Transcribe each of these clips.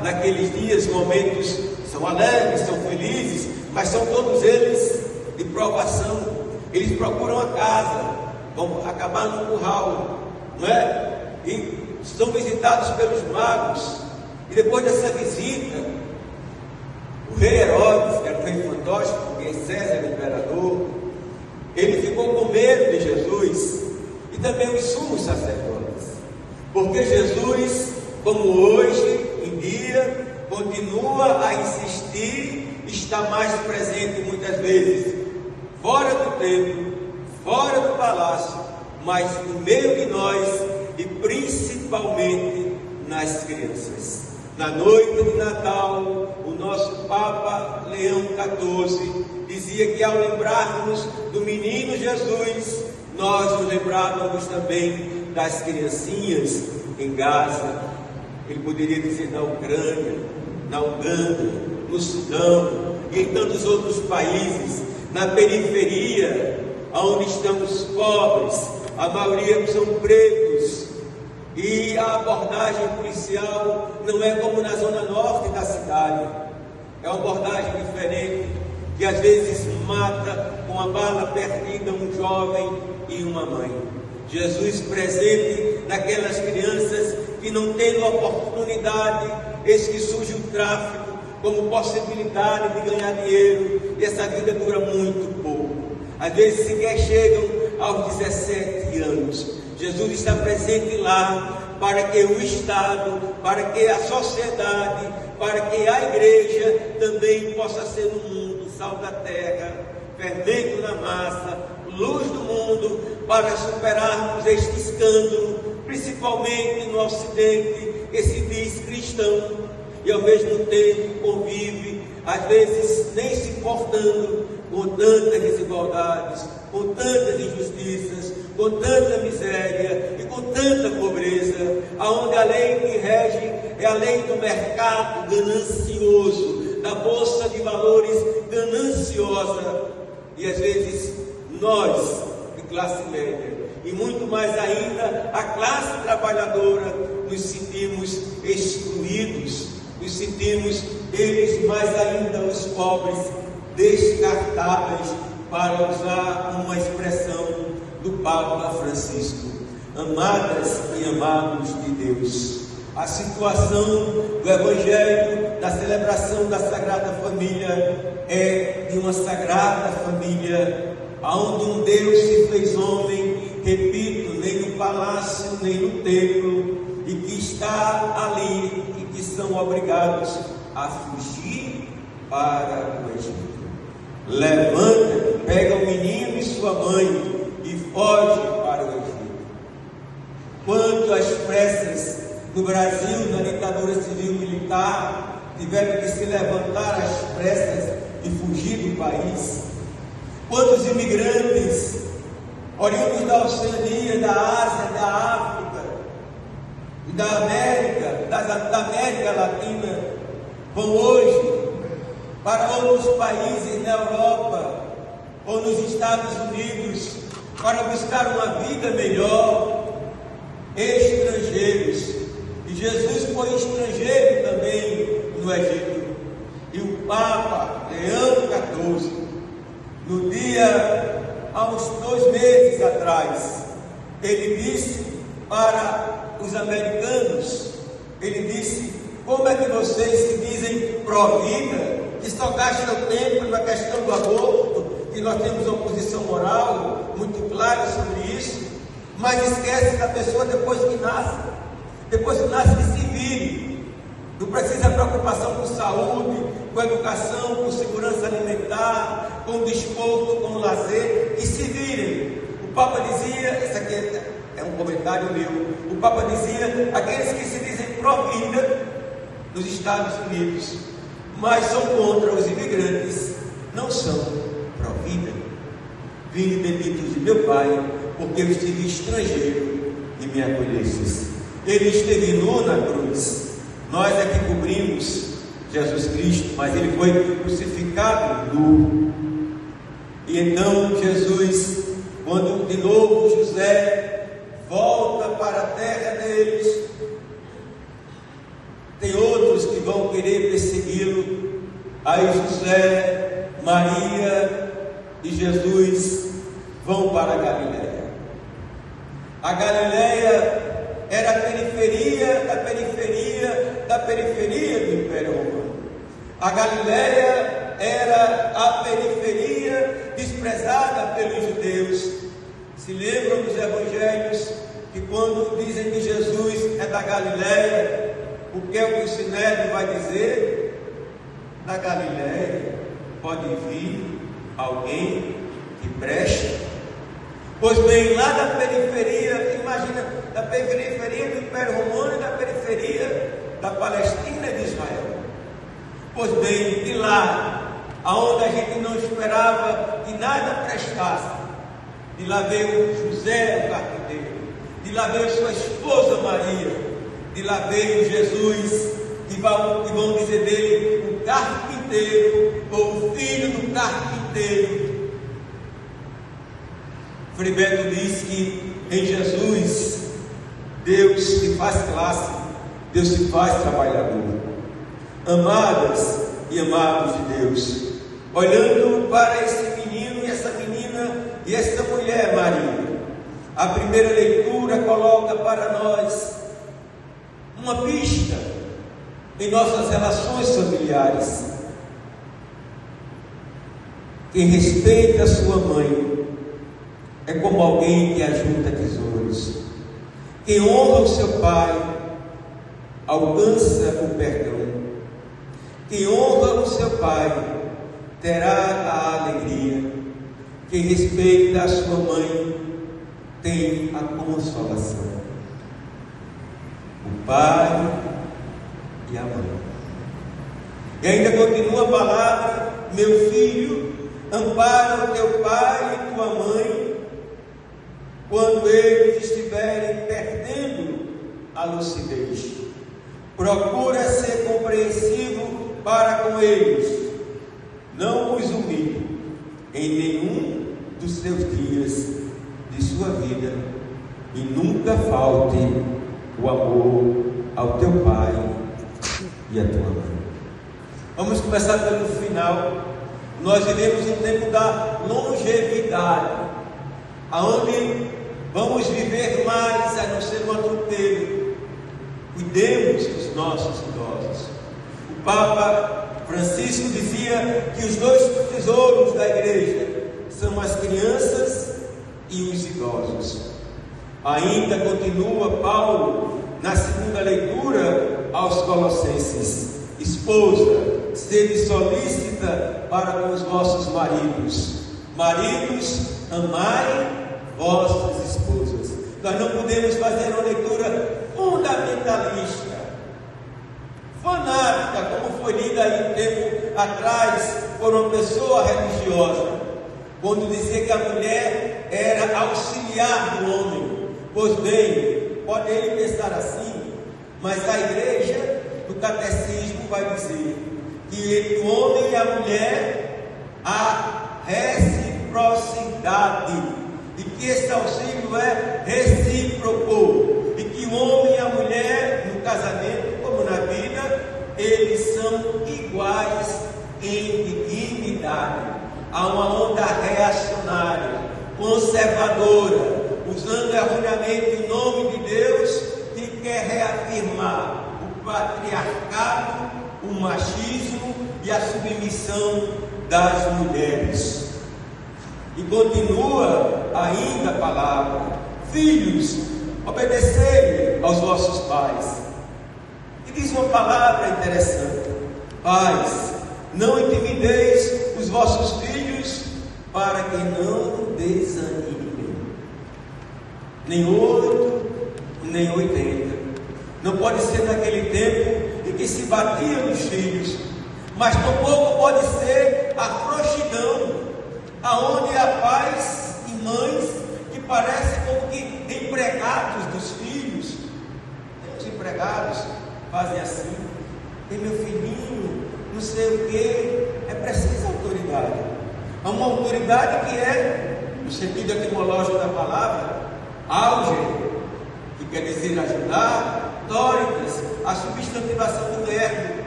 naqueles dias, momentos são alegres, são felizes, mas são todos eles de provação. Eles procuram a casa, vão acabar no curral, não é? E são visitados pelos magos. E depois dessa visita, o rei Herodes, que era o rei fantoche, porque César era o imperador, ele ficou com medo de Jesus, e também os sumos sacerdotes, porque Jesus, como hoje em dia, continua a insistir, está mais presente muitas vezes fora do templo, fora do palácio, mas no meio de nós, e principalmente nas crianças. Na noite de Natal, o nosso Papa Leão XIV dizia que ao lembrarmos do menino Jesus, nós nos lembrávamos também das criancinhas em Gaza. Ele poderia dizer na Ucrânia, na Uganda, no Sudão e em tantos outros países, na periferia, onde estão os pobres, a maioria são pretos. E a abordagem policial não é como na zona norte da cidade, é uma abordagem diferente, que às vezes mata com a bala perdida um jovem e uma mãe. Jesus presente naquelas crianças que não têm oportunidade, eis que surge o tráfico como possibilidade de ganhar dinheiro, e essa vida dura muito pouco, às vezes sequer chegam aos 17 anos. Jesus está presente lá para que o Estado, para que a sociedade, para que a igreja também possa ser no mundo sal da terra, fermento na massa, luz do mundo, para superarmos este escândalo, principalmente no Ocidente, que se diz cristão e ao mesmo tempo convive, às vezes nem se importando com tantas desigualdades, com tantas injustiças, com tanta miséria e com tanta pobreza, aonde a lei que rege é a lei do mercado ganancioso, da bolsa de valores gananciosa, e às vezes nós, de classe média, e muito mais ainda a classe trabalhadora, nos sentimos excluídos, nos sentimos eles mais ainda os pobres, descartáveis, para usar uma expressão do Papa Francisco. Amadas e amados de Deus, a situação do Evangelho, da celebração da Sagrada Família, é de uma Sagrada Família, onde um Deus se fez homem, repito, nem no palácio, nem no templo, e que está ali, e que são obrigados a fugir para o Egito. Levanta, pega o menino e sua mãe e foge para o Egito. Quanto às pressas no Brasil, na ditadura civil-militar, tiveram que se levantar às pressas e fugir do país. Quantos imigrantes, oriundos da Oceania, da Ásia, da África e da América, da América Latina, vão hoje para outros países na Europa ou nos Estados Unidos para buscar uma vida melhor, estrangeiros. E Jesus foi estrangeiro também no Egito. E o Papa Leão XIV, no dia, há uns 2 meses atrás, ele disse para os americanos, ele disse: como é que vocês se dizem pró-vida, que só gastam tempo na questão do aborto, que nós temos uma posição moral muito clara sobre isso, mas esquece da pessoa depois que nasce que se vire, não precisa preocupação com saúde, com educação, com segurança alimentar, com desporto, com lazer, que se virem. O Papa dizia, isso aqui é um comentário meu, o Papa dizia, aqueles que se dizem pró-vida nos Estados Unidos, mas são contra os imigrantes, não são pró-vida. Vinde benditos de meu Pai, porque eu estive estrangeiro e me acolhestes. Ele esteve nu na cruz, nós é que cobrimos Jesus Cristo, mas ele foi crucificado nu. E então Jesus, quando de novo José volta para a terra deles, tem outros todos que vão querer persegui-lo. Aí José, Maria e Jesus vão para a Galileia. A Galileia era a periferia da periferia da periferia do Império Romano. A Galileia era a periferia desprezada pelos judeus. Se lembram dos evangelhos que quando dizem que Jesus é da Galileia, o que é que o Sinédrio vai dizer? Da Galileia pode vir alguém que preste. Pois bem, lá da periferia, imagina, da periferia do Império Romano e da periferia da Palestina e de Israel. Pois bem, de lá, aonde a gente não esperava que nada prestasse, de lá veio José, o carpinteiro, de lá veio sua esposa Maria, de lá veio Jesus, que vão dizer dele o carpinteiro, ou o filho do carpinteiro. Frei Beto diz que em Jesus, Deus se faz classe, Deus se faz trabalhador. Amadas e amados de Deus, olhando para esse menino e essa menina e esta mulher Maria, a primeira leitura coloca para nós uma pista em nossas relações familiares. Quem respeita a sua mãe é como alguém que ajunta tesouros. Quem honra o seu pai alcança o perdão. Quem honra o seu pai terá a alegria. Quem respeita a sua mãe tem a consolação. O pai e a mãe. E ainda continua a palavra: meu filho, ampara o teu pai e tua mãe quando eles estiverem perdendo a lucidez. Procura ser compreensivo para com eles. Não os humilhe em nenhum dos seus dias de sua vida, e nunca falte o amor ao teu pai e à tua mãe. Vamos começar pelo final. Nós vivemos um tempo da longevidade, aonde vamos viver mais a não ser um atropelo. Cuidemos dos nossos idosos. O Papa Francisco dizia que os dois tesouros da igreja são as crianças e os idosos. Ainda continua Paulo na segunda leitura aos Colossenses: esposa, sede solícita para com os vossos maridos. Maridos, amai vossas esposas. Nós não podemos fazer uma leitura fundamentalista, fanática, como foi lida aí um tempo atrás por uma pessoa religiosa, quando dizia que a mulher era auxiliar do homem. Pois bem, pode ele pensar assim, mas a igreja do catecismo vai dizer que entre o homem e a mulher há reciprocidade, e que esse auxílio é recíproco, e que o homem e a mulher no casamento, como na vida, eles são iguais em dignidade. Há uma onda reacionária, conservadora, usando erroneamente o nome de Deus, que quer reafirmar o patriarcado, o machismo e a submissão das mulheres. E continua ainda a palavra: filhos, obedecei aos vossos pais. E diz uma palavra interessante: pais, não intimideis os vossos filhos, para que não desanimem. Nem 8, nem 80. Não pode ser naquele tempo em que se batia nos filhos, mas tampouco pode ser a frouxidão, aonde há pais e mães que parecem como que empregados dos filhos. Os empregados fazem assim: tem meu filhinho, não sei o que. É preciso autoridade. Há uma autoridade que é, no sentido etimológico da palavra, auge, que quer dizer ajudar, autoritas, a substantivação do verbo,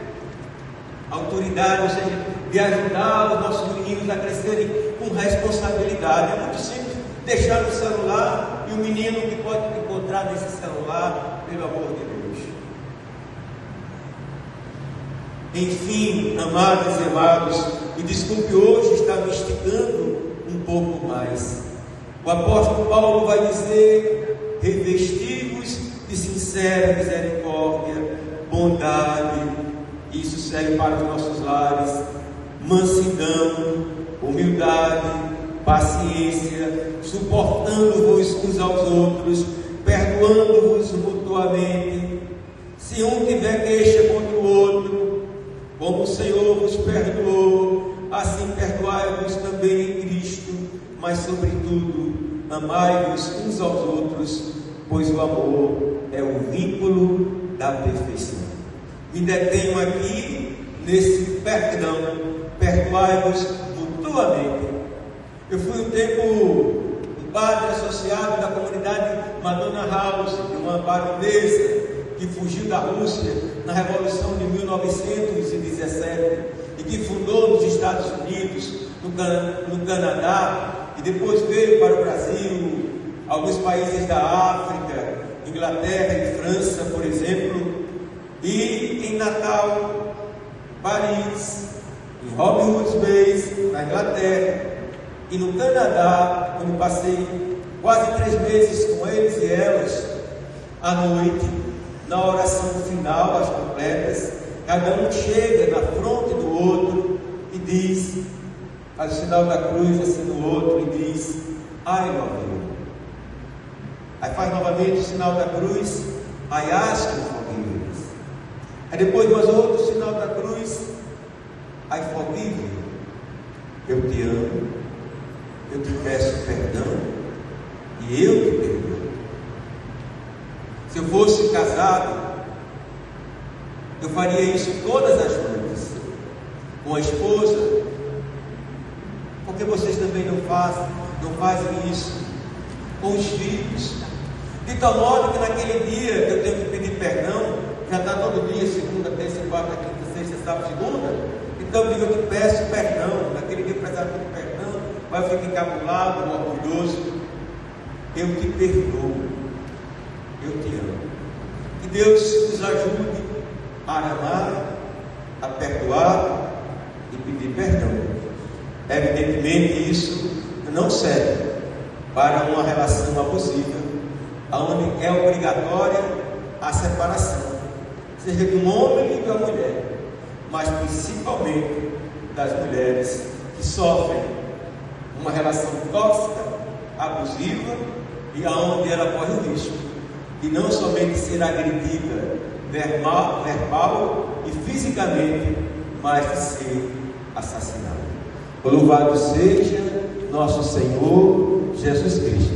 autoridade, ou seja, de ajudar os nossos meninos a crescerem com responsabilidade. É muito simples deixar no celular e o menino que pode encontrar nesse celular, pelo amor de Deus. Enfim, amados e amados, e desculpe hoje estar me esticando um pouco mais. O apóstolo Paulo vai dizer: revestivos de sincera misericórdia, bondade, isso serve para os nossos lares, mansidão, humildade, paciência, suportando-vos uns aos outros, perdoando-vos mutuamente. Se um tiver queixa contra o outro, como o Senhor vos perdoou, assim perdoai-vos também em Cristo. Mas sobretudo, amai-vos uns aos outros, pois o amor é o vínculo da perfeição. Me detenho aqui nesse perdão. Perdoai-vos mutuamente. Eu fui um tempo um padre associado da comunidade Madonna House, de uma baronesa que fugiu da Rússia na Revolução de 1917 e que fundou nos Estados Unidos, no Canadá, e depois veio para o Brasil, alguns países da África, Inglaterra e França, por exemplo, e em Natal, Paris, em Robin Hood Base, na Inglaterra, e no Canadá, onde passei quase 3 meses com eles e elas, à noite, na oração final, as completas, cada um chega na fronte do outro e diz, faz o sinal da cruz assim no outro e diz: I love you. Aí faz novamente o sinal da cruz, I ask you forgiveness. Aí depois mais outro sinal da cruz, I forgive you. Eu te amo, eu te peço perdão e eu te perdoo. Se eu fosse casado, eu faria isso todas as noites com a esposa. Porque vocês também não fazem isso com os filhos? De tal modo que naquele dia que eu tenho que pedir perdão, já está todo dia, segunda, terça, quarta, quinta, sexta, sábado, segunda. Então eu digo, eu te peço perdão. Naquele dia eu precisava pedir perdão, mas eu fico encabulado, orgulhoso. Eu te perdoo. Eu te amo. Que Deus nos ajude a amar, a perdoar e pedir perdão. Evidentemente isso não serve para uma relação abusiva, onde é obrigatória a separação, seja de um homem e de uma mulher, mas principalmente das mulheres que sofrem uma relação tóxica, abusiva, e aonde ela corre o risco de não somente ser agredida verbal e fisicamente, mas de ser assassinada. Louvado seja nosso Senhor Jesus Cristo.